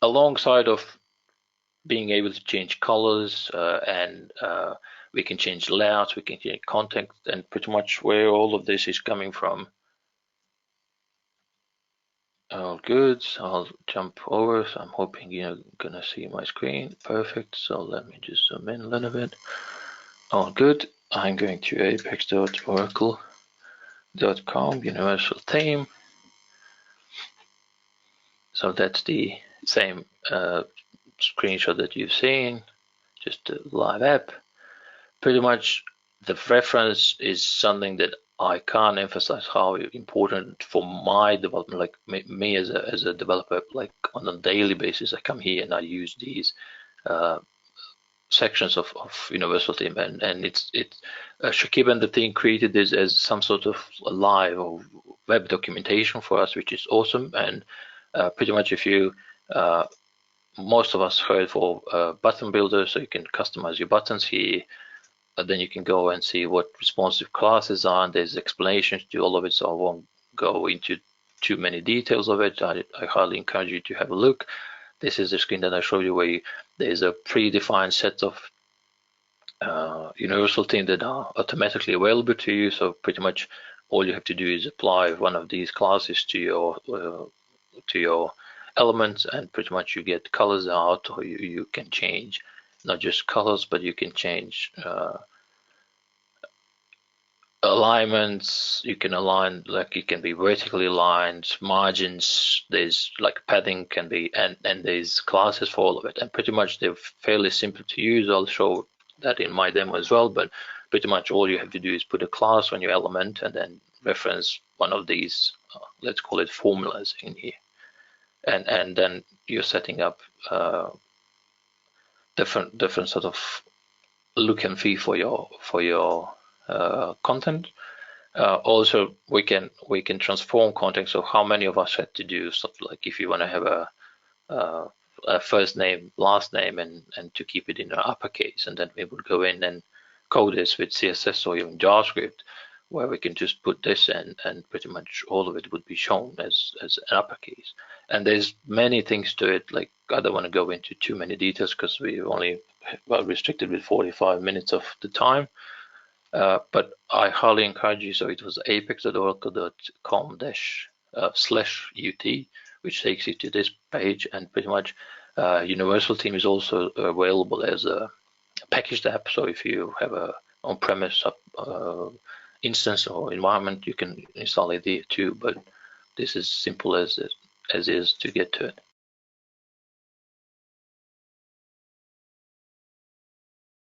alongside of being able to change colors and we can change layouts, we can change content, and pretty much where all of this is coming from. All good, so I'll jump over, so I'm hoping you're gonna see my screen. Perfect, so let me just zoom in a little bit. All good, I'm going to apex.oracle.com, universal theme. So that's the same screenshot that you've seen, just a live app. Pretty much the reference is something that I can't emphasize how important for my development, like me as a developer, like on a daily basis, I come here and I use these sections of universal theme, and it's Shakib and the team created this as some sort of live or web documentation for us, which is awesome. And pretty much if you most of us heard for button builder, so you can customize your buttons here. Then you can go and see what responsive classes are, and there's explanations to all of it, so I won't go into too many details of it. I highly encourage you to have a look. This is the screen that I showed you where there's a predefined set of universal themes that are automatically available to you, so pretty much all you have to do is apply one of these classes to your elements, and pretty much you get colors out, or you can change not just colors, but you can change alignments. You can align, like it can be vertically aligned, margins, there's like padding can be, and there's classes for all of it, and pretty much they're fairly simple to use. I'll show that in my demo as well, but pretty much all you have to do is put a class on your element and then reference one of these let's call it formulas in here, and then you're setting up different sort of look and feel for your content. Also, we can transform content. So how many of us had to do something like if you want to have a first name, last name, and to keep it in an uppercase, and then we would go in and code this with CSS or even JavaScript, where we can just put this in, and pretty much all of it would be shown as an uppercase. And there's many things to it. Like I don't want to go into too many details because we only restricted with 45 minutes of the time. But I highly encourage you. So it was apex.oracle.com/ut, which takes you to this page, and pretty much Universal Theme is also available as a packaged app. So if you have a on-premise instance or environment, you can install it there too. But this is simple as is to get to it.